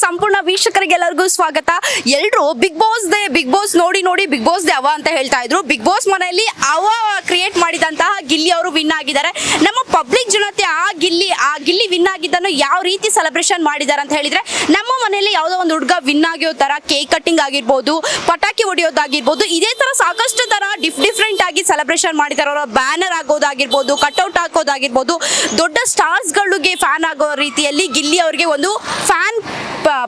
ಸಂಪೂರ್ಣ ವೀಕ್ಷಕರಿಗೆಲ್ಲರಿಗೂ ಸ್ವಾಗತ. ಎಲ್ಲರೂ ಬಿಗ್ ಬಾಸ್ ನೋಡಿ ಬಿಗ್ ಬಾಸ್ ದೇ ಅವ ಅಂತ ಹೇಳ್ತಾ ಇದ್ರು. ಬಿಗ್ ಬಾಸ್ ಮನೆಯಲ್ಲಿ ಅವ ಕ್ರಿಯೇಟ್ ಮಾಡಿದಂತಹ ಗಿಲ್ಲಿ ಅವರು ವಿನ್ ಆಗಿದ್ದಾರೆ. ನಮ್ಮ ಪಬ್ಲಿಕ್ ಜನತೆ ಆ ಗಿಲ್ಲಿ ವಿನ್ ಆಗಿದ್ದನ್ನು ಯಾವ ರೀತಿ ಸೆಲೆಬ್ರೇಷನ್ ಮಾಡಿದ್ದಾರೆ ಅಂತ ಹೇಳಿದ್ರೆ, ನಮ್ಮ ಮನೆಯಲ್ಲಿ ಯಾವುದೋ ಒಂದು ಹುಡುಗ ವಿನ್ ಆಗಿರೋ ತರ ಕೇಕ್ ಕಟ್ಟಿಂಗ್ ಆಗಿರ್ಬೋದು, ಪಟಾಕಿ ಹೊಡೆಯೋದಾಗಿರ್ಬೋದು, ಇದೇ ತರ ಸಾಕಷ್ಟು ತರ ಡಿಫ್ರೆಂಟ್ ಆಗಿ ಸೆಲೆಬ್ರೇಷನ್ ಮಾಡಿದ್ದಾರೆ. ಅವರ ಬ್ಯಾನರ್ ಆಗೋದಾಗಿರ್ಬೋದು, ಕಟ್ಔಟ್ ಹಾಕೋದಾಗಿರ್ಬೋದು, ದೊಡ್ಡ ಸ್ಟಾರ್ಸ್ ಗಳಿಗೆ ಫ್ಯಾನ್ ಆಗೋ ರೀತಿಯಲ್ಲಿ ಗಿಲ್ಲಿ ಅವರಿಗೆ ಒಂದು ಫ್ಯಾನ್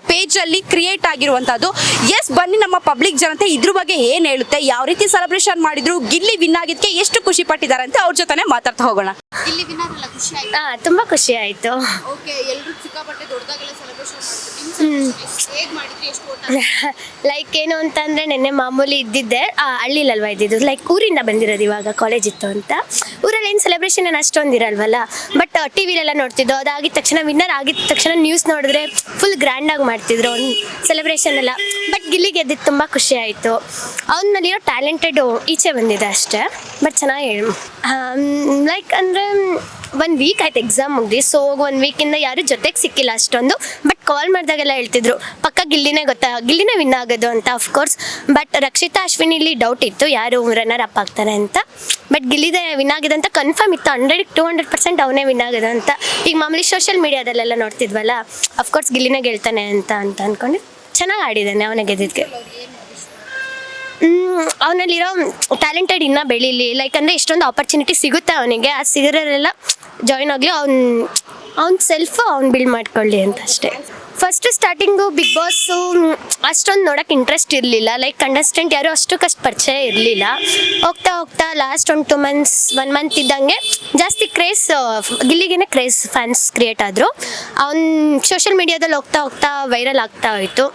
ಪೇಜ್ ಅಲ್ಲಿ ಕ್ರಿಯೇಟ್ ಆಗಿರುವಂತದ್ದು. ಎಸ್, ಬನ್ನಿ ನಮ್ಮ ಪಬ್ಲಿಕ್ ಜನತೆ ಇದ್ರ ಬಗ್ಗೆ ಏನ್ ಹೇಳುತ್ತೆ, ಯಾವ ರೀತಿ ಸೆಲೆಬ್ರೇಷನ್ ಮಾಡಿದ್ರು, ಗಿಲ್ಲಿ ವಿನ್ ಆಗಿದ್ಕೆ ಎಷ್ಟು ಖುಷಿ ಪಟ್ಟಿದ್ದಾರೆ ಅಂತ ಅವ್ರ ಜೊತೆನೆ ಮಾತಾಡ್ತಾ ಹೋಗೋಣ. ಗಿಲ್ಲಿ ವಿನ್ ಆಗಲ್ಲ, ಖುಷಿ ಆಯ್ತಾ? ತುಂಬಾ ಖುಷಿ ಆಯ್ತು. ಓಕೆ, ಎಲ್ಲರೂ ಸಿಕ್ಕಾಪಟ್ಟೆ ದೊಡ್ಡದಾಗೆಲ್ಲ ಸೆಲೆಬ್ರೇಷನ್ ಮಾಡಿದ್ರು. ಹೇಗೆ ಮಾಡಿದ್ರಿ, ಎಷ್ಟು ಓಟ? ಲೈಕ್ ಏನು ಅಂತಂದ್ರೆ, ನೆನ್ನೆ ಮಾಮೂಲಿ ಇದ್ದಿದ್ದೆ ಹಳ್ಳಿಲಲ್ವಾ ಇದ್ದಿದ್ದು, ಲೈಕ್ ಊರಿಂದ ಬಂದಿರೋದು, ಇವಾಗ ಕಾಲೇಜ್ ಇತ್ತು ಅಂತ. ಊರಲ್ಲಿ ಏನು ಸೆಲೆಬ್ರೇಷನ್ ಏನು ಅಷ್ಟೊಂದು ಇರಲ್ವಲ್ಲ, ಬಟ್ ಟಿವಿಲೆಲ್ಲ ನೋಡ್ತಿದ್ದೋ. ಅದಾಗಿದ ತಕ್ಷಣ ವಿನ್ನರ್ ಆಗಿದ ತಕ್ಷಣ ನ್ಯೂಸ್ ನೋಡಿದ್ರೆ ಫುಲ್ ಗ್ರ್ಯಾಂಡಾಗಿ ಮಾಡ್ತಿದ್ರು ಒಂದು ಸೆಲೆಬ್ರೇಷನ್ ಎಲ್ಲ. ಬಟ್ ಗಿಲ್ಲಿ ಗೆದ್ದಿದ್ದು ತುಂಬ ಖುಷಿ ಆಯಿತು. ಅವನಲ್ಲಿರೋ ಟ್ಯಾಲೆಂಟೆಡು ಈಚೆ ಬಂದಿದೆ ಅಷ್ಟೇ. ಬಟ್ ಚೆನ್ನಾಗಿ ಲೈಕ್ ಅಂದರೆ 1 ವೀಕ್ ಆಯ್ತು ಎಕ್ಸಾಮ್ ಮುಗ್ದು. ಸೊ 1 ವೀಕಿಂದ ಯಾರು ಜೊತೆಗೆ ಸಿಕ್ಕಿಲ್ಲ ಅಷ್ಟೊಂದು. ಬಟ್ ಕಾಲ್ ಮಾಡಿದಾಗೆಲ್ಲ ಹೇಳ್ತಿದ್ರು ಪಕ್ಕ ಗಿಲ್ಲಿನೇ ವಿನ್ ಆಗೋದು ಅಂತ. ಅಫ್ಕೋರ್ಸ್ ಬಟ್ ರಕ್ಷಿತಾ ಅಶ್ವಿನಿಲಿ ಡೌಟ್ ಇತ್ತು ಯಾರು ರನ್ನರ್ ಅಪ್ ಆಗ್ತಾರೆ ಅಂತ. ಬಟ್ ಗಿಲ್ಲಿದೆ ವಿನ್ ಆಗಿದೆ ಅಂತ ಕನ್ಫರ್ಮ್ ಇತ್ತು. 100% ಅವನೇ ವಿನ್ ಆಗೋದು ಅಂತ. ಈಗ ಮಾಮೂಲಿ ಸೋಷಿಯಲ್ ಮೀಡಿಯಾದಲ್ಲೆಲ್ಲ ನೋಡ್ತಿದ್ವಲ್ಲ, ಅಫ್ಕೋರ್ಸ್ ಗಿಲ್ಲಿನೇ ಗೆಲ್ತಾನೆ ಅಂತ ಅಂದ್ಕೊಂಡು ಚೆನ್ನಾಗಿ ಆಡಿದ್ದಾನೆ ಅವನೇ ಗೆದ್ದಿದ್ದಕ್ಕೆ. ಅವನಲ್ಲಿರೋ ಟ್ಯಾಲೆಂಟೆಡ್ ಇನ್ನೂ ಬೆಳೀಲಿ, ಲೈಕ್ ಅಂದರೆ ಎಷ್ಟೊಂದು ಆಪರ್ಚುನಿಟಿ ಸಿಗುತ್ತೆ ಅವನಿಗೆ. ಆ ಸಿಗೋರೆಲ್ಲ ಜಾಯ್ನ್ ಆಗಲಿ, ಅವ್ನ ಸೆಲ್ಫ್ ಅವ್ನು ಬಿಲ್ಡ್ ಮಾಡ್ಕೊಳ್ಳಿ ಅಂತ ಅಷ್ಟೇ. ಫಸ್ಟ್ ಸ್ಟಾರ್ಟಿಂಗು ಬಿಗ್ ಬಾಸು ಅಷ್ಟೊಂದು ನೋಡೋಕೆ ಇಂಟ್ರೆಸ್ಟ್ ಇರಲಿಲ್ಲ. ಲೈಕ್ ಕಂಟೆಸ್ಟೆಂಟ್ ಯಾರು ಅಷ್ಟಕ್ಕಷ್ಟು ಪರಿಚಯ ಇರಲಿಲ್ಲ. ಹೋಗ್ತಾ ಲಾಸ್ಟ್ 1 ಮಂತ್ ಇದ್ದಂಗೆ ಜಾಸ್ತಿ ಕ್ರೇಜ್, ಗಿಲ್ಲಿಗೇನೆ ಕ್ರೇಜ್ ಫ್ಯಾನ್ಸ್ ಕ್ರಿಯೇಟ್ ಆದರು. ಅವ್ನು ಸೋಷಿಯಲ್ ಮೀಡಿಯಾದಲ್ಲಿ ಹೋಗ್ತಾ ವೈರಲ್ ಆಗ್ತಾ ಹೋಯಿತು.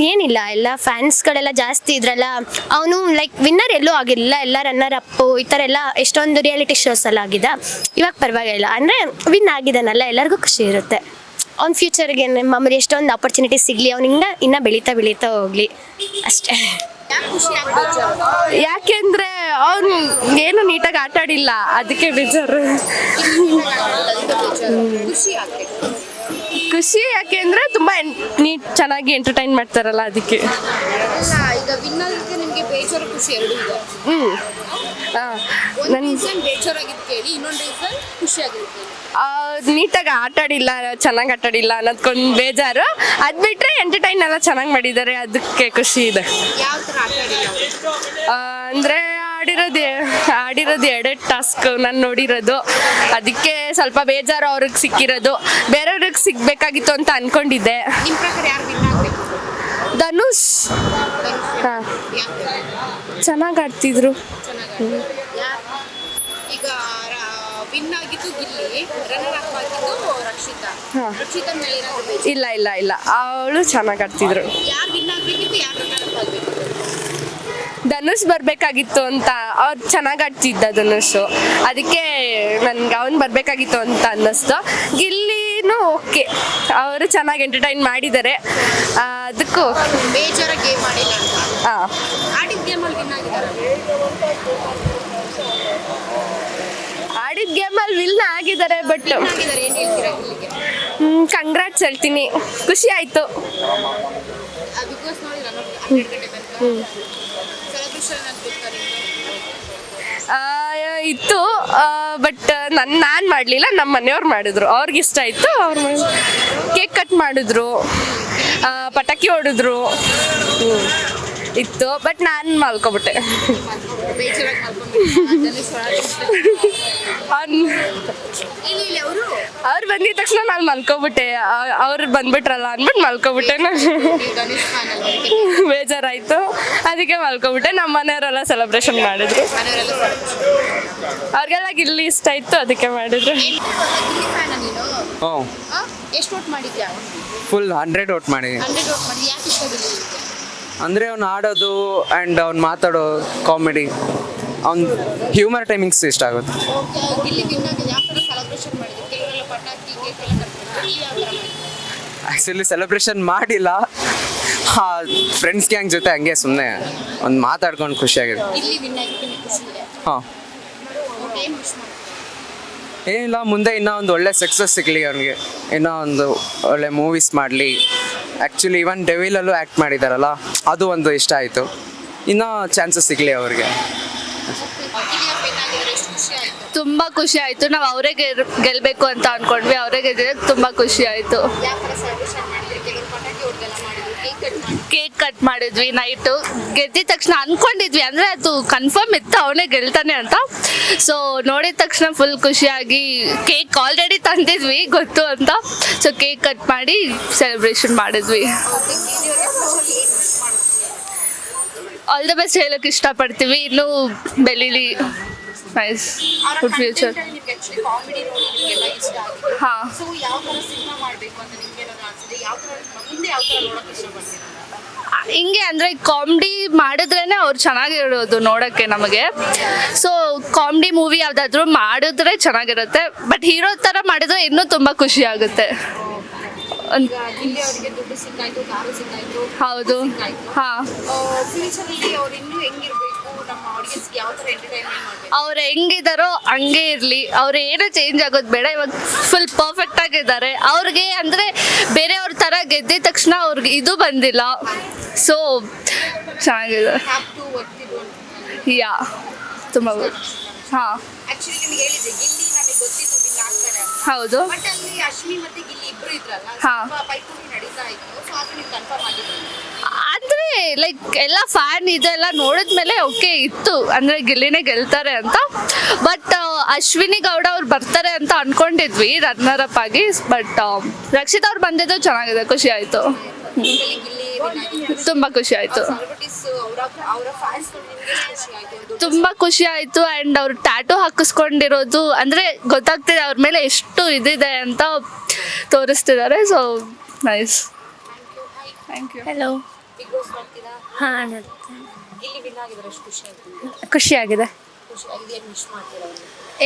ಏನಿಲ್ಲ, ಎಲ್ಲ ಫ್ಯಾನ್ಸ್ಗಳೆಲ್ಲ ಜಾಸ್ತಿ ಇದ್ರಲ್ಲ. ಅವನು ಲೈಕ್ ವಿನ್ನರ್ ಎಲ್ಲೂ ಆಗಿರಲಿಲ್ಲ, ಎಲ್ಲ ರನ್ನರ್ ಅಪ್ಪು ಈ ಥರ ಎಲ್ಲ ಎಷ್ಟೊಂದು ರಿಯಾಲಿಟಿ ಶೋಸ್ ಎಲ್ಲ ಆಗಿದೆ. ಇವಾಗ ಪರವಾಗಿಲ್ಲ, ಅಂದರೆ ವಿನ್ ಆಗಿದ್ದಾನಲ್ಲ, ಎಲ್ಲರಿಗೂ ಖುಷಿ ಇರುತ್ತೆ. ಅವ್ನ ಫ್ಯೂಚರ್ಗೆ ಮಾಮೂಲಿ ಎಷ್ಟೊಂದು ಆಪರ್ಚುನಿಟಿ ಸಿಗಲಿ, ಅವ್ನಿಂದ ಇನ್ನೂ ಬೆಳೀತಾ ಹೋಗಲಿ ಅಷ್ಟೇ. ಯಾಕೆಂದ್ರೆ ಅವ್ನು ಏನು ನೀಟಾಗಿ ಆಟ ಆಡಿಲ್ಲ, ಅದಕ್ಕೆ ಬೇಜಾರು. ಖುಷಿ ಯಾಕೆಂದ್ರೆ ತುಂಬಾ ಚೆನ್ನಾಗಿ ಎಂಟರ್ಟೈನ್ ಮಾಡ್ತಾರಲ್ಲ, ಅದಕ್ಕೆ. ನೀಟಾಗಿ ಆಟ ಆಡಿಲ್ಲ, ಚೆನ್ನಾಗಿ ಆಟ ಆಡಿಲ್ಲ ಅನ್ನೋದ್ಕೊಂದು ಬೇಜಾರು. ಅದ್ ಬಿಟ್ರೆ ಎಂಟರ್ಟೈನ್ ಎಲ್ಲ ಚೆನ್ನಾಗಿ ಮಾಡಿದ್ದಾರೆ, ಅದಕ್ಕೆ ಖುಷಿ ಇದೆ. ಅಂದ್ರೆ ಆಡಿರೋದು 2 ಟಾಸ್ಕ್ ನಾನು ನೋಡಿರೋದು, ಅದಕ್ಕೆ ಸ್ವಲ್ಪ ಬೇಜಾರು ಅವ್ರಿಗೆ ಸಿಕ್ಕಿರೋದು. ಬೇರೆಯವ್ರಿಗೆ ಸಿಗ್ಬೇಕಾಗಿತ್ತು ಅಂತ ಅನ್ಕೊಂಡಿದ್ದೆ. ಧನುಷ್ ಚೆನ್ನಾಗಿ ಆಡ್ತಿದ್ರು. ಇಲ್ಲ ಅವಳು ಚೆನ್ನಾಗಿ ಆಡ್ತಿದ್ರು. ಧನುಷ್ ಬರ್ಬೇಕಾಗಿತ್ತು ಅಂತ, ಅವ್ರು ಚೆನ್ನಾಗಿ ಆಡ್ತಿದ್ದ ಧನುಷ್, ಅದಕ್ಕೆ ನನ್ಗೆ ಅವ್ನು ಬರ್ಬೇಕಾಗಿತ್ತು ಅಂತ ಅನ್ನಿಸ್ತು. ಗಿಲ್ಲಿನೂ ಓಕೆ, ಅವರು ಚೆನ್ನಾಗಿ ಎಂಟರ್ಟೈನ್ ಮಾಡಿದ್ದಾರೆ, ಅದಕ್ಕೂ ಆಡಿದ ಗೇಮಲ್ಲಿ ವಿನ್ ಆಗಿದ್ದಾರೆ. ಬಟ್ ಕಂಗ್ರಾಟ್ಸ್ ಹೇಳ್ತೀನಿ, ಖುಷಿ ಆಯ್ತು. ಇತ್ತು, ಬಟ್ ನಾನು ಮಾಡಲಿಲ್ಲ, ನಮ್ಮ ಮನೆಯವ್ರು ಮಾಡಿದ್ರು. ಅವ್ರಿಗೆ ಇಷ್ಟ ಆಯಿತು, ಅವ್ರು ಕೇಕ್ ಕಟ್ ಮಾಡಿದ್ರು, ಪಟಾಕಿ ಹೊಡೆದ್ರು ಇತ್ತು. ಬಟ್ ನಾನು ಮಲ್ಕೊಬಿಟ್ಟೆ. ಅವ್ರು ಬಂದಿದ ತಕ್ಷಣ ನಾನು ಮಲ್ಕೊಬಿಟ್ಟೆ. ಅವ್ರು ಬಂದ್ಬಿಟ್ರಲ್ಲ ಅಂದ್ಬಿಟ್ಟು ಮಲ್ಕೊಬಿಟ್ಟೆ. ಬೇಜಾರಾಯ್ತು, ಅದಕ್ಕೆ ಮಲ್ಕೊಬಿಟ್ಟೆ. ನಮ್ಮ ಮನೆಯವರೆಲ್ಲ ಸೆಲೆಬ್ರೇಷನ್ ಮಾಡಿದ್ರು, ಅವ್ರಿಗೆಲ್ಲ ಗಿಲ್ಲಿ ಇಷ್ಟ ಆಯ್ತು, ಅದಕ್ಕೆ ಮಾಡಿದ್ರು. ಫುಲ್ 100 ವೋಟ್ ಮಾಡಿದ್ವಿ. ಅಂದರೆ ಅವ್ನು ಆಡೋದು ಆ್ಯಂಡ್ ಅವ್ನು ಮಾತಾಡೋ ಕಾಮಿಡಿ, ಅವ್ನು ಹ್ಯೂಮರ್ ಟೈಮಿಂಗ್ಸ್ ಇಷ್ಟ ಆಗುತ್ತೆ. ಆ್ಯಕ್ಚುಲಿ ಸೆಲೆಬ್ರೇಷನ್ ಮಾಡಿಲ್ಲ, ಫ್ರೆಂಡ್ಸ್ ಗ್ಯಾಂಗ್ ಜೊತೆ ಹಂಗೆ ಸುಮ್ಮನೆ ಒಂದು ಮಾತಾಡ್ಕೊಂಡು ಖುಷಿಯಾಗಿದೆ. ಹಾಂ, ಏನಿಲ್ಲ, ಮುಂದೆ ಇನ್ನೂ ಒಂದು ಒಳ್ಳೆ ಸಕ್ಸಸ್ ಸಿಗಲಿ ಅವನಿಗೆ, ಇನ್ನೂ ಒಂದು ಒಳ್ಳೆ ಮೂವೀಸ್ ಮಾಡಲಿ, ಆ್ಯಕ್ಚುಲಿ ಇವನ್ ಡೆವಿಲಲ್ಲೂ ಆ್ಯಕ್ಟ್ ಮಾಡಿದಾರಲ್ಲ ಅದು ಒಂದು ಇಷ್ಟ ಆಯಿತು. ಇನ್ನೂ ಚಾನ್ಸಸ್ ಸಿಗಲಿ ಅವ್ರಿಗೆ. ತುಂಬ ಖುಷಿ ಆಯಿತು. ನಾವು ಅವರೇ ಗೆಲ್ಲಬೇಕು ಅಂತ ಅಂದ್ಕೊಂಡ್ವಿ, ಅವರೇ ಗೆದ್ದಿದ್ದಕ್ಕೆ ತುಂಬ ಖುಷಿ ಆಯಿತು. ಕೇಕ್ ಕಟ್ ಮಾಡಿದ್ವಿ ನೈಟು. ಗೆದ್ದಿದ ತಕ್ಷಣ ಅಂದ್ಕೊಂಡಿದ್ವಿ, ಅಂದರೆ ಅದು ಕನ್ಫರ್ಮ್ ಇತ್ತು ಅವನೇ ಗೆಲ್ತಾನೆ ಅಂತ. ಸೊ ನೋಡಿದ ತಕ್ಷಣ ಫುಲ್ ಖುಷಿಯಾಗಿ ಕೇಕ್ ಆಲ್ರೆಡಿ ತಂದಿದ್ವಿ ಗೊತ್ತು ಅಂತ. ಸೊ ಕೇಕ್ ಕಟ್ ಮಾಡಿ ಸೆಲೆಬ್ರೇಷನ್ ಮಾಡಿದ್ವಿ. ಆಲ್ ದ ಬೆಸ್ಟ್ ಹೇಳೋಕ್ಕೆ ಇಷ್ಟಪಡ್ತೀವಿ. ಇನ್ನೂ ಬೆಳೀಲಿ. Nice good future. ಹಾಂ, ಹಿಂಗೆ ಅಂದರೆ ಕಾಮಿಡಿ ಮಾಡಿದ್ರೇ ಅವ್ರು ಚೆನ್ನಾಗಿರೋದು ನೋಡೋಕ್ಕೆ ನಮಗೆ. ಸೊ ಕಾಮಿಡಿ ಮೂವಿ ಯಾವುದಾದ್ರೂ ಮಾಡಿದ್ರೆ ಚೆನ್ನಾಗಿರುತ್ತೆ, ಬಟ್ ಹೀರೋ ಥರ ಮಾಡಿದ್ರೆ ಇನ್ನೂ ತುಂಬ ಖುಷಿ ಆಗುತ್ತೆ. ಹೌದು. ಹಾಂ, ಅವ್ರು ಹೆಂಗಿದಾರೋ ಹಂಗೆ ಇರಲಿ, ಅವ್ರು ಏನೂ ಚೇಂಜ್ ಆಗೋದು ಬೇಡ. ಇವಾಗ ಫುಲ್ ಪರ್ಫೆಕ್ಟ್ ಆಗಿದ್ದಾರೆ. ಅವ್ರಿಗೆ ಅಂದರೆ ಬೇರೆಯವ್ರ ಥರ ಗೆದ್ದಿದ ತಕ್ಷಣ ಅವ್ರಿಗೆ ಇದು ಬಂದಿಲ್ಲ. ಸೊ ಚೆನ್ನಾಗಿದೆ. ಯಾ ತುಂಬ. ಹಾಂ, ಹೌದು. ಹಾಂ, ಅಂದರೆ ಲೈಕ್ ಎಲ್ಲ ಫ್ಯಾನ್ ಇದೆಲ್ಲ ನೋಡಿದ್ಮೇಲೆ ಓಕೆ ಇತ್ತು, ಅಂದರೆ ಗಿಲ್ಲಿನೇ ಗೆಲ್ತಾರೆ ಅಂತ. ಬಟ್ ಅಶ್ವಿನಿ ಗೌಡ ಅವ್ರು ಬರ್ತಾರೆ ಅಂತ ಅಂದ್ಕೊಂಡಿದ್ವಿ ರನ್ನರ್ ಅಪ್ ಆಗಿ. ಬಟ್ ರಕ್ಷಿತ್ ಅವ್ರು ಬಂದಿದ್ದು ಚೆನ್ನಾಗಿದೆ, ಖುಷಿ ಆಯಿತು. ತುಂಬ ಖುಷಿ ಆಯಿತು. ತುಂಬ ಖುಷಿ ಆಯಿತು. ಆ್ಯಂಡ್ ಅವ್ರು ಟ್ಯಾಟೂ ಹಾಕಿಸ್ಕೊಂಡಿರೋದು ಅಂದರೆ ಗೊತ್ತಾಗ್ತಿದೆ ಅವ್ರ ಮೇಲೆ ಎಷ್ಟು ಇದಿದೆ ಅಂತ ತೋರಿಸ್ತಿದ್ದಾರೆ. So nice. Thank you. Hello. ಹಾಂ, ಖುಷಿಯಾಗಿದೆ.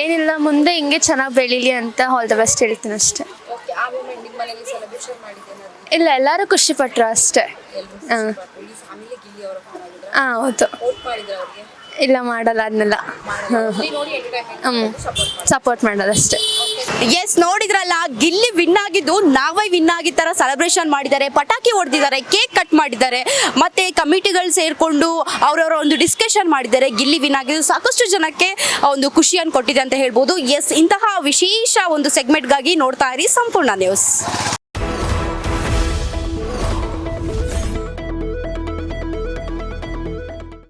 ಏನಿಲ್ಲ, ಮುಂದೆ ಹಿಂಗೆ ಚೆನ್ನಾಗಿ ಬೆಳೀಲಿ ಅಂತ ಆಲ್ ದ ಬೆಸ್ಟ್ ಹೇಳ್ತೀನಿ ಅಷ್ಟೇ. ಇಲ್ಲ, ಎಲ್ಲರೂ ಖುಷಿಪಟ್ಟರು ಅಷ್ಟೇ. ಹಾಂ ಹಾಂ, ಹೌದು. ಇಲ್ಲ, ಮಾಡಲ್ಲ ಅದನ್ನೆಲ್ಲ. ಸಪೋರ್ಟ್ ಮಾಡೋದಷ್ಟೇ. ಎಸ್, ನೋಡಿದ್ರಲ್ಲ, ಗಿಲ್ಲಿ ವಿನ್ ಆಗಿದ್ದು ನಾವೇ ವಿನ್ ಆಗಿದ್ದ ಥರ ಸೆಲೆಬ್ರೇಷನ್ ಮಾಡಿದ್ದಾರೆ, ಪಟಾಕಿ ಹೊಡೆದಿದ್ದಾರೆ, ಕೇಕ್ ಕಟ್ ಮಾಡಿದ್ದಾರೆ, ಮತ್ತೆ ಕಮಿಟಿಗಳು ಸೇರಿಕೊಂಡು ಅವರವರ ಒಂದು ಡಿಸ್ಕಷನ್ ಮಾಡಿದ್ದಾರೆ. ಗಿಲ್ಲಿ ವಿನ್ ಆಗಿದ್ದು ಸಾಕಷ್ಟು ಜನಕ್ಕೆ ಒಂದು ಖುಷಿಯನ್ನು ಕೊಟ್ಟಿದೆ ಅಂತ ಹೇಳ್ಬೋದು. ಎಸ್, ಇಂತಹ ವಿಶೇಷ ಒಂದು ಸೆಗ್ಮೆಂಟ್ಗಾಗಿ ನೋಡ್ತಾ ಇರಿ ಸಂಪೂರ್ಣ ನ್ಯೂಸ್.